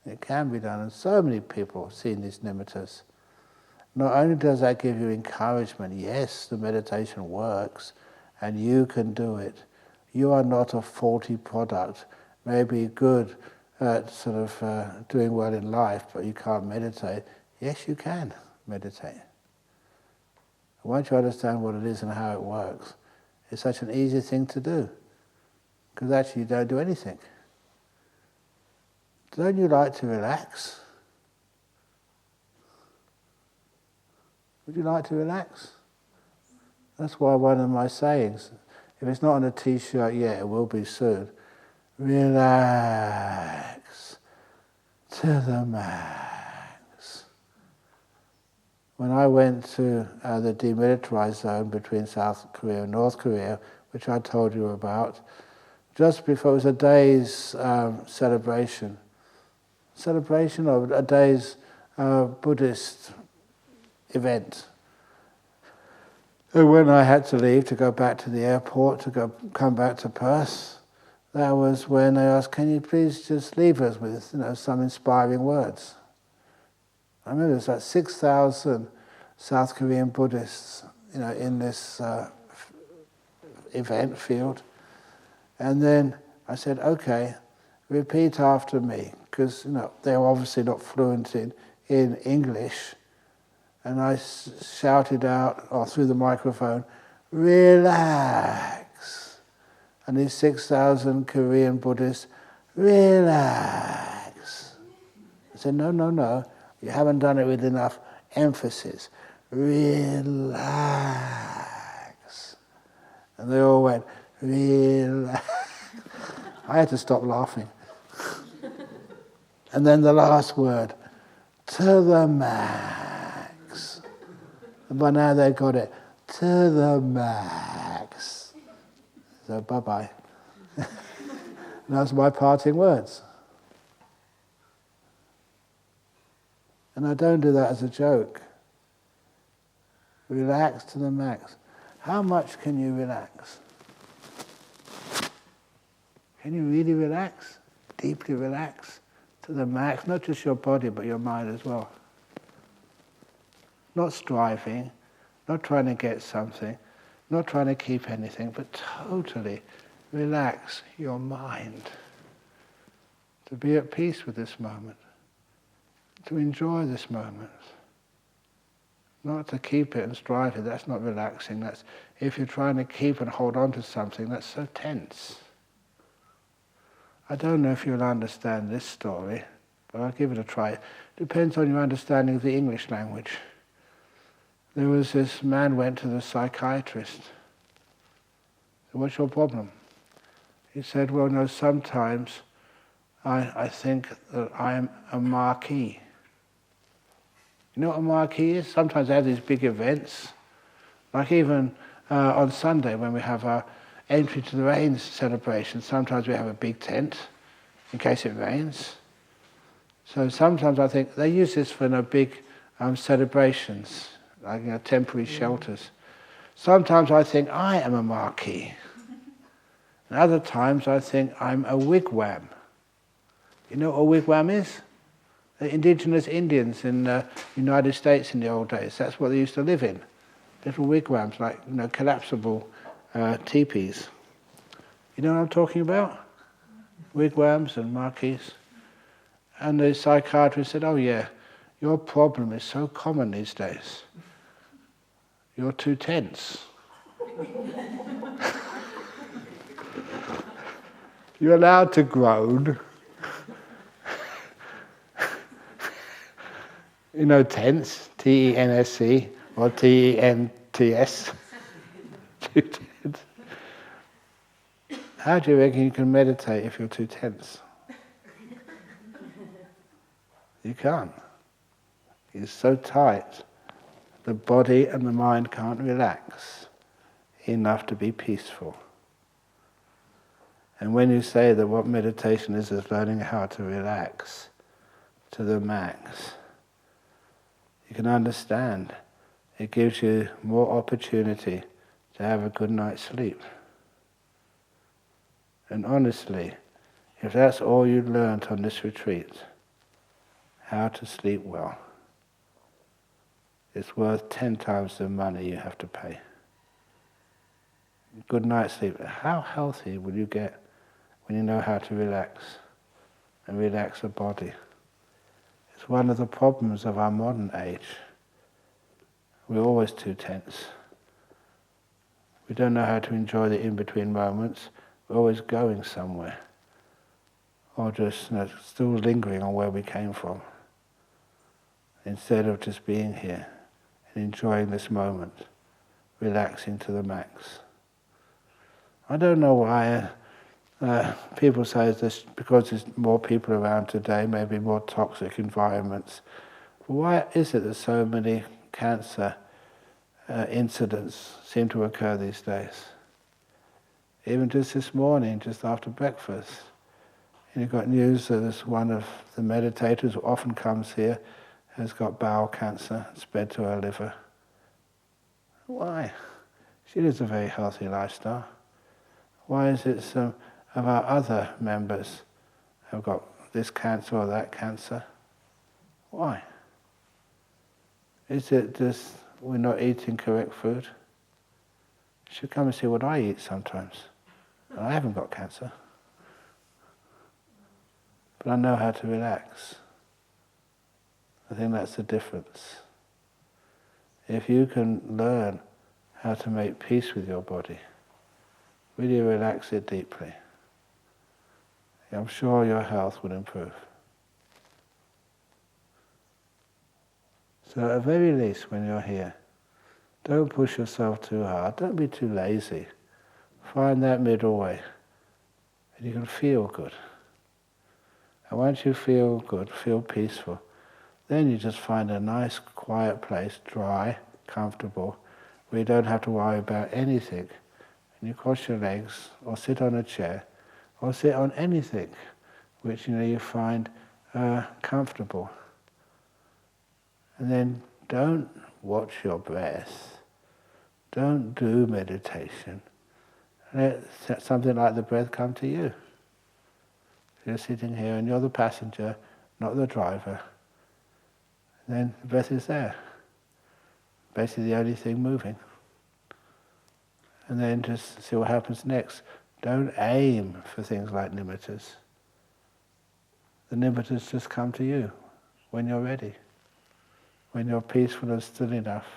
A: It can be done, and so many people have seen these nimittas. Not only does that give you encouragement, yes, the meditation works, and you can do it. You are not a faulty product, maybe good at doing well in life, but you can't meditate. Yes, you can meditate. Once you understand what it is and how it works, it's such an easy thing to do, because actually you don't do anything. Don't you like to relax? Would you like to relax? That's why one of my sayings, if it's not on a t-shirt yet, it will be soon. Relax to the max. When I went to the demilitarized zone between South Korea and North Korea, which I told you about, just before, it was a day's celebration of a day's Buddhist event. And when I had to leave to go back to the airport, come back to Perth, that was when they asked, can you please just leave us with some inspiring words? I remember there's like 6,000 South Korean Buddhists in this event field. And then I said, okay, repeat after me, because they're obviously not fluent in English. And I shouted out, or through the microphone, relax. And these 6,000 Korean Buddhists, relax. I said, no, you haven't done it with enough emphasis. Relax. And they all went, relax. I had to stop laughing. And then the last word, to the max. And by now they got it, to the max. So bye-bye. And that's my parting words. And I don't do that as a joke. Relax to the max. How much can you relax? Can you really relax? Deeply relax to the max? Not just your body, but your mind as well. Not striving, not trying to get something, not trying to keep anything, but totally relax your mind. To be at peace with this moment. To enjoy this moment. Not to keep it and strive it, that's not relaxing. That's if you're trying to keep and hold on to something, that's so tense. I don't know if you'll understand this story, but I'll give it a try. It depends on your understanding of the English language. There was this man went to the psychiatrist. So what's your problem? He said, well, no, sometimes I think that I'm a marquee. You know what a marquee is? Sometimes they have these big events, like even on Sunday when we have our entry to the rains celebration, sometimes we have a big tent in case it rains. So sometimes I think they use this for big celebrations, like temporary shelters. Sometimes I think I am a marquee. And other times I think I'm a wigwam. You know what a wigwam is? The indigenous Indians in the United States in the old days, that's what they used to live in. Little wigwams, like collapsible teepees. You know what I'm talking about? Wigwams and marquees. And the psychiatrist said, oh yeah, your problem is so common these days. You're too tense. You're allowed to groan. You know tense, T-E-N-S-E, or T-E-N-T-S. Too tense. How do you reckon you can meditate if you're too tense? You can't. It's so tight. The body and the mind can't relax enough to be peaceful. And when you say that what meditation is learning how to relax to the max, you can understand it gives you more opportunity to have a good night's sleep. And honestly, if that's all you learnt on this retreat, how to sleep well, it's worth 10 times the money you have to pay. Good night's sleep. How healthy will you get when you know how to relax and relax the body? It's one of the problems of our modern age. We're always too tense. We don't know how to enjoy the in-between moments. We're always going somewhere, or just still lingering on where we came from, instead of just being here and enjoying this moment, relaxing to the max. I don't know why people say this because there's more people around today, maybe more toxic environments. But why is it that so many cancer incidents seem to occur these days? Even just this morning, just after breakfast, you got news that this one of the meditators who often comes here has got bowel cancer, spread to her liver. Why? She lives a very healthy lifestyle. Why is it some of our other members have got this cancer or that cancer? Why? Is it just we're not eating correct food? You should come and see what I eat sometimes. I haven't got cancer. But I know how to relax. I think that's the difference. If you can learn how to make peace with your body, really relax it deeply, I'm sure your health will improve. So at the very least, when you're here, don't push yourself too hard. Don't be too lazy. Find that middle way. And you can feel good. And once you feel good, feel peaceful, then you just find a nice, quiet place, dry, comfortable, where you don't have to worry about anything. And you cross your legs, or sit on a chair, or sit on anything which you find comfortable. And then don't watch your breath. Don't do meditation. Let something like the breath come to you. You're sitting here and you're the passenger, not the driver. Then the breath is there. Basically the only thing moving. And then just see what happens next. Don't aim for things like nimittas. The nimittas just come to you when you're ready. When you're peaceful and still enough.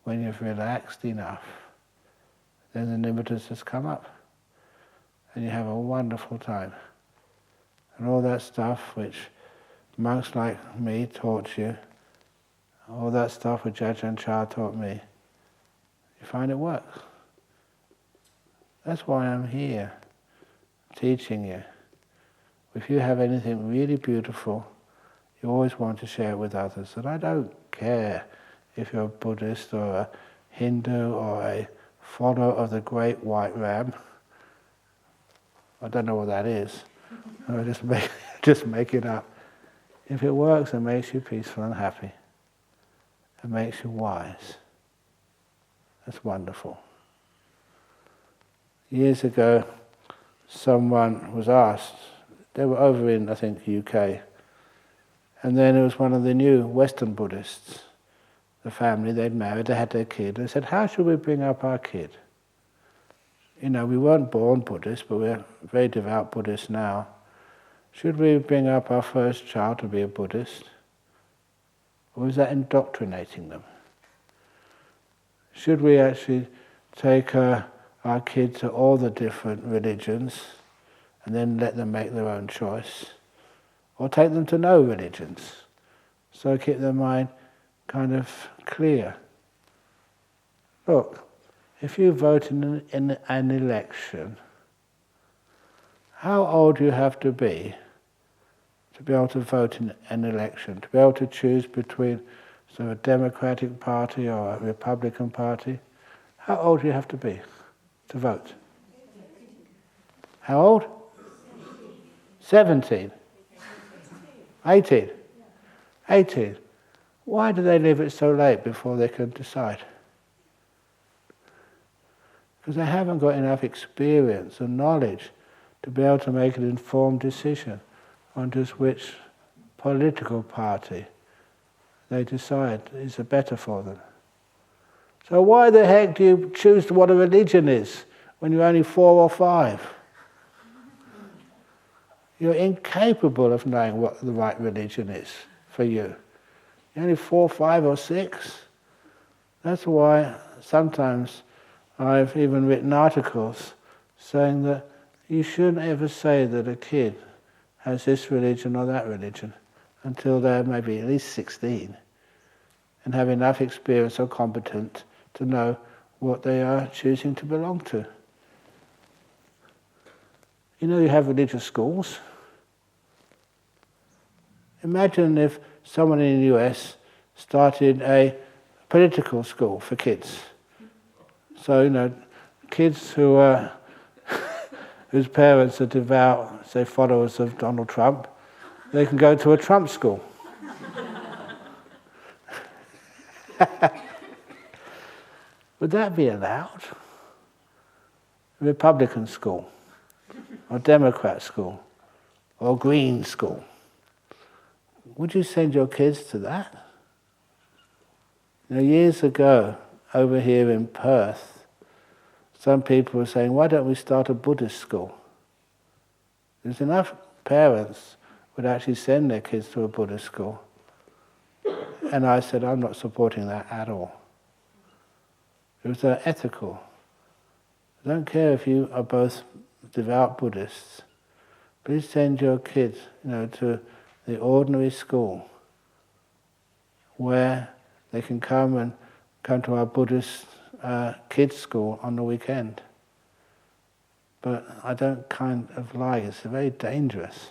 A: When you've relaxed enough. Then the nimittas just come up. And you have a wonderful time. And all that stuff which monks like me taught you, all that stuff which Ajahn taught me, you find it works. That's why I'm here, teaching you. If you have anything really beautiful, you always want to share it with others. And I don't care if you're a Buddhist or a Hindu or a follower of the great white Ram. I don't know what that is. I just make it up. If it works, it makes you peaceful and happy. It makes you wise. That's wonderful. Years ago, someone was asked, they were over in, I think, UK, and then it was one of the new Western Buddhists, the family, they'd married, they had their kid, and they said, how should we bring up our kid? We weren't born Buddhists, but we're very devout Buddhists now. Should we bring up our first child to be a Buddhist? Or is that indoctrinating them? Should we actually take our kid to all the different religions and then let them make their own choice? Or take them to no religions? So keep their mind kind of clear. Look, if you vote in an election, how old do you have to be able to vote in an election, to be able to choose between a Democratic Party or a Republican Party? How old do you have to be to vote? How old? 17. 18. 18. Why do they leave it so late before they can decide? Because they haven't got enough experience and knowledge to be able to make an informed decision on just which political party they decide is better for them. So why the heck do you choose what a religion is when you're only 4 or 5? You're incapable of knowing what the right religion is for you. You're only 4, 5 or 6. That's why sometimes I've even written articles saying that you shouldn't ever say that a kid has this religion or that religion until they're maybe at least 16 and have enough experience or competence to know what they are choosing to belong to. You know, you have religious schools. Imagine if someone in the US started a political school for kids. So, you know, kids who are whose parents are devout, say, followers of Donald Trump, they can go to a Trump school. Would that be allowed? A Republican school, or Democrat school, or Green school? Would you send your kids to that? You know, years ago, over here in Perth, some people were saying, why don't we start a Buddhist school? There's enough parents would actually send their kids to a Buddhist school. And I said, I'm not supporting that at all. It was ethical. I don't care if you are both devout Buddhists. Please send your kids, you know, to the ordinary school where they can come to our Buddhist kids' school on the weekend. But I don't kind of like it. It's very dangerous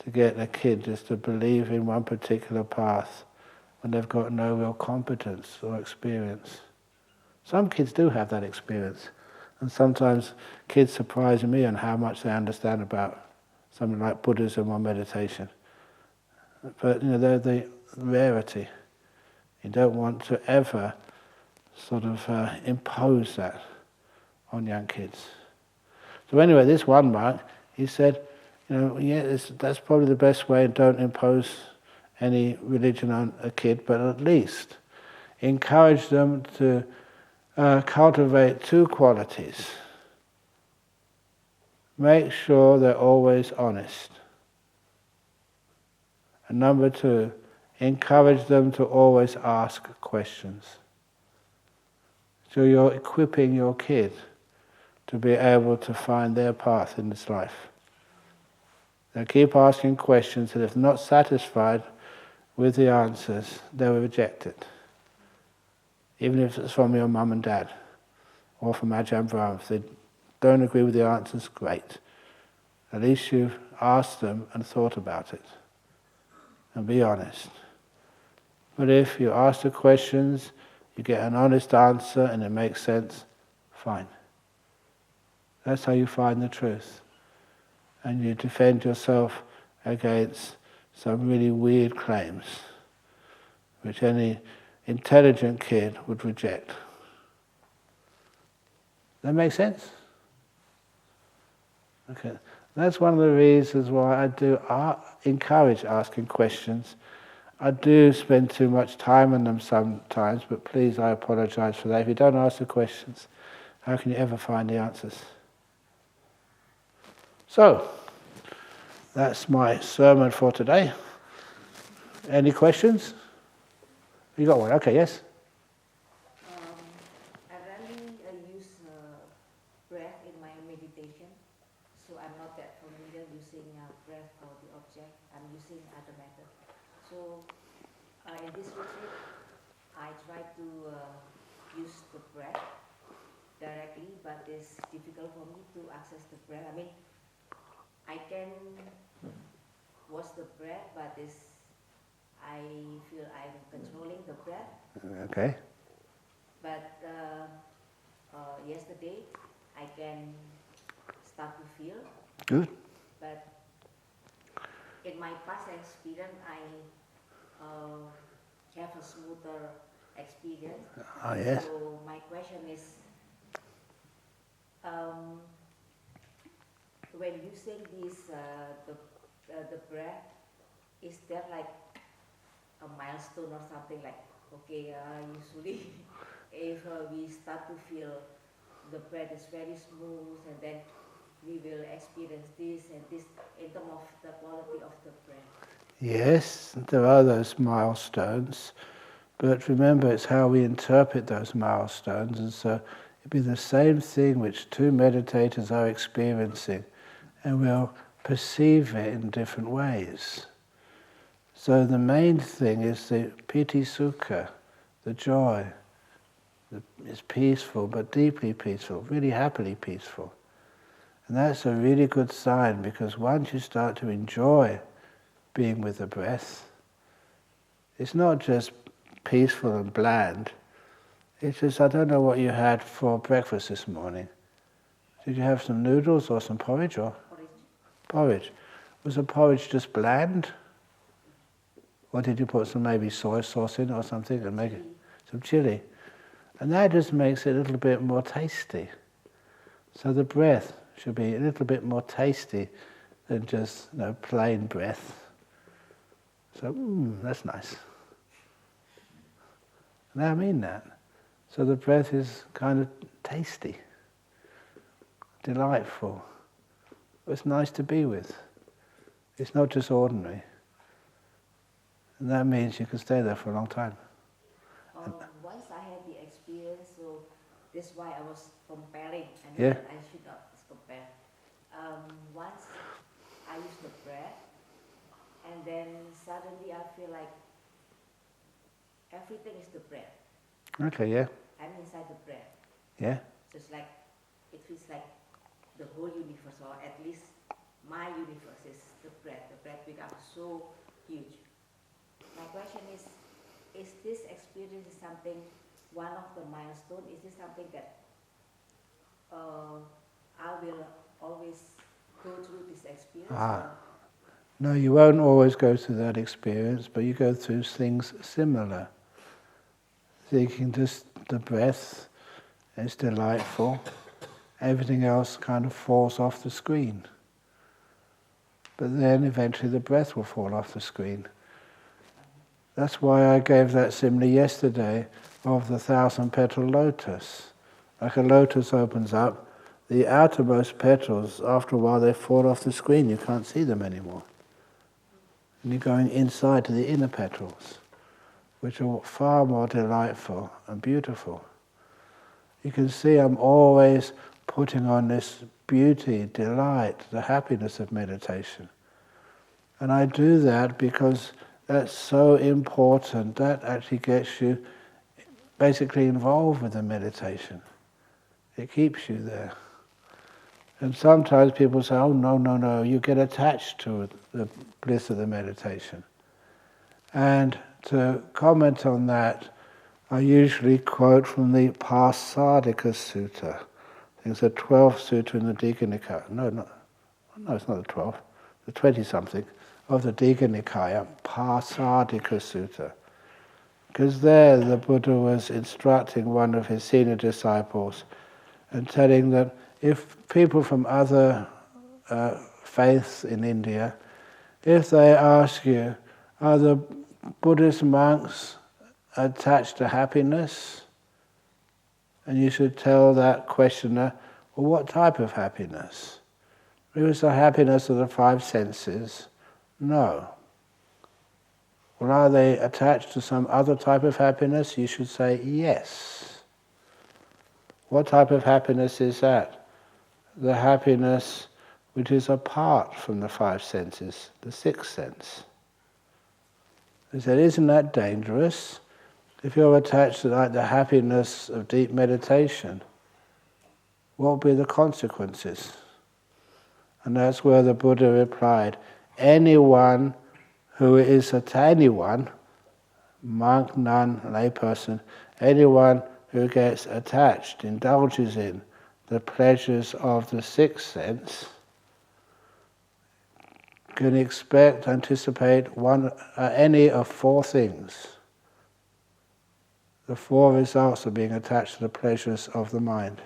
A: to get a kid just to believe in one particular path when they've got no real competence or experience. Some kids do have that experience, and sometimes kids surprise me on how much they understand about something like Buddhism or meditation. But you know, they're the rarity. You don't want to ever sort of impose that on young kids. So anyway, this one monk, he said, you know, yeah, that's probably the best way. Don't impose any religion on a kid, but at least encourage them to cultivate 2 qualities. Make sure they're always honest. And number 2, encourage them to always ask questions. So you're equipping your kid to be able to find their path in this life. They'll keep asking questions, and if they're not satisfied with the answers, they'll reject it. Even if it's from your mum and dad, or from Ajahn Brahm. If they don't agree with the answers, great. At least you've asked them and thought about it. And be honest. But if you ask the questions, you get an honest answer and it makes sense, fine. That's how you find the truth. And you defend yourself against some really weird claims, which any intelligent kid would reject. That make sense? Okay. That's one of the reasons why I do encourage asking questions. I do spend too much time on them sometimes, but please, I apologize for that. If you don't ask the questions, how can you ever find the answers? So, that's my sermon for today. Any questions? You got one? Okay, yes?
B: I rarely use breath in my meditation, so I'm not that familiar using breath for the object. I'm using other method. So in this retreat, I try to use the breath directly, but it's difficult for me to access the breath. I mean, I can watch the breath, but I feel I'm controlling the breath.
A: Okay.
B: But yesterday, I can start to feel.
A: Good.
B: But in my past experience, I have a smoother experience.
A: Oh, yes.
B: So my question is, when using this the breath, is there like a milestone or something like, okay, usually if we start to feel the breath is very smooth, and then we will experience this and this in terms of the quality of the breath.
A: Yes, there are those milestones, but remember it's how we interpret those milestones, and so it'd be the same thing which two meditators are experiencing, and we'll perceive it in different ways. So the main thing is the piti sukha, the joy. It's peaceful, but deeply peaceful, really happily peaceful. And that's a really good sign, because once you start to enjoy being with the breath, it's not just peaceful and bland. It's just, I don't know what you had for breakfast this morning. Did you have some noodles or some porridge? Or porridge. Was the porridge just bland? Or did you put some maybe soy sauce in or something and make it some chili? And that just makes it a little bit more tasty. So the breath should be a little bit more tasty than just plain breath. So, that's nice. And I mean that. So the breath is kind of tasty, delightful. It's nice to be with. It's not just ordinary. And that means you can stay there for a long time.
B: Once I had the experience, so that's why I was comparing, and
A: Yeah.
B: I should not compare. Once I use the breath, and then suddenly I feel like everything is the breath.
A: Okay, yeah.
B: I'm inside the breath.
A: Yeah.
B: Just like, it feels like the whole universe, or at least my universe is the breath. The breath becomes so huge. My question is this experience something, one of the milestones? Is this something that I will always go through this experience? Or?
A: No, you won't always go through that experience, but you go through things similar. Thinking just the breath is delightful, everything else kind of falls off the screen. But then eventually the breath will fall off the screen. That's why I gave that simile yesterday of the 1,000-petal lotus. Like a lotus opens up, the outermost petals, after a while they fall off the screen, you can't see them anymore. And you're going inside to the inner petals, which are far more delightful and beautiful. You can see I'm always putting on this beauty, delight, the happiness of meditation. And I do that because that's so important. That actually gets you basically involved with the meditation. It keeps you there. And sometimes people say, oh, no, you get attached to the bliss of the meditation. And to comment on that, I usually quote from the Pasadika Sutta. I think it's the 12th sutta in the Digha Nikaya. No, it's not the 12th. The 20-something of the Digha Nikaya, Pasadika Sutta. Because there the Buddha was instructing one of his senior disciples and telling that if people from other faiths in India, if they ask you, are the Buddhist monks attached to happiness? And you should tell that questioner, well, what type of happiness? If it's the happiness of the five senses, no. Well, are they attached to some other type of happiness? You should say yes. What type of happiness is that? The happiness which is apart from the five senses, the sixth sense. He said, isn't that dangerous? If you're attached to like the happiness of deep meditation, what will be the consequences? And that's where the Buddha replied, anyone who is anyone, monk, nun, layperson, anyone who gets attached, indulges in the pleasures of the sixth sense, can anticipate any of four things. The four results of being attached to the pleasures of the mind.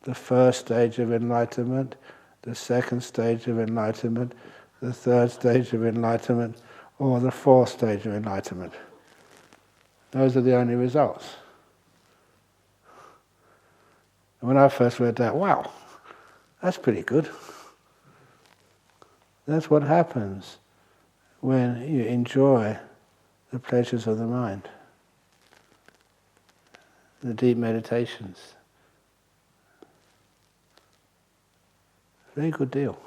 A: The first stage of enlightenment, the second stage of enlightenment, the third stage of enlightenment, or the fourth stage of enlightenment. Those are the only results. And when I first read that, wow, that's pretty good. That's what happens when you enjoy the pleasures of the mind, the deep meditations. Very good deal.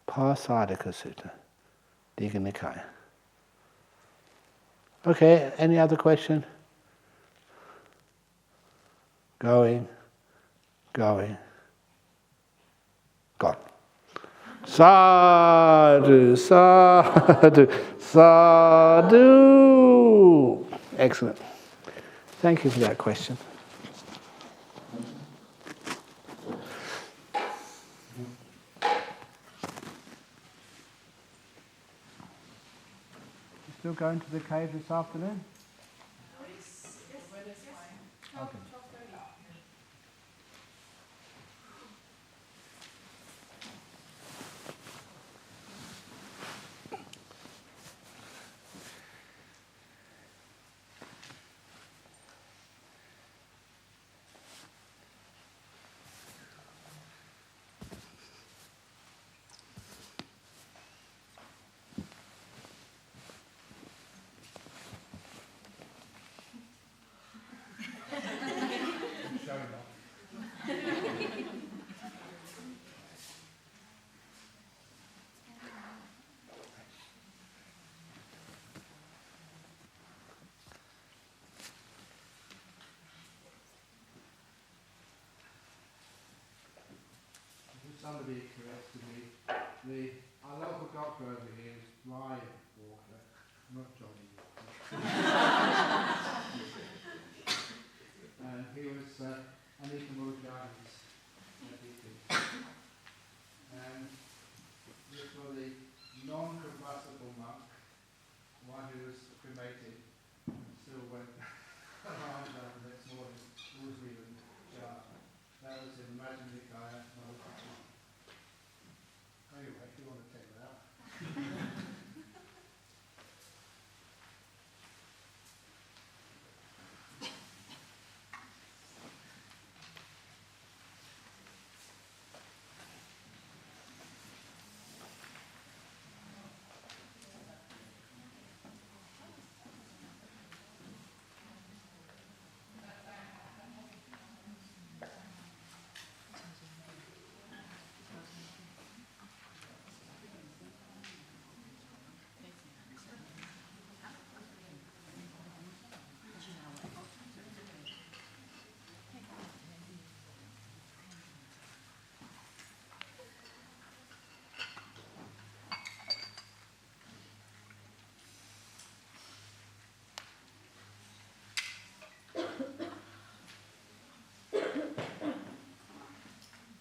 A: Pasadika Sutta, Digha Nikaya. Okay, any other question? Going. Gone. Sadhu, sadhu, sadhu. Excellent. Thank you for that question. You still going to the cave this afternoon? Okay. Somebody corrected me. Our local doctor over here is Brian Walker, not Johnny Walker. And he was Anitamuja's GP. And this was the non-combustible monk, one who was cremated, still went around the next morning, was even sharp. That was in Majjhima Nikaya. Anyway, if you want to take that out.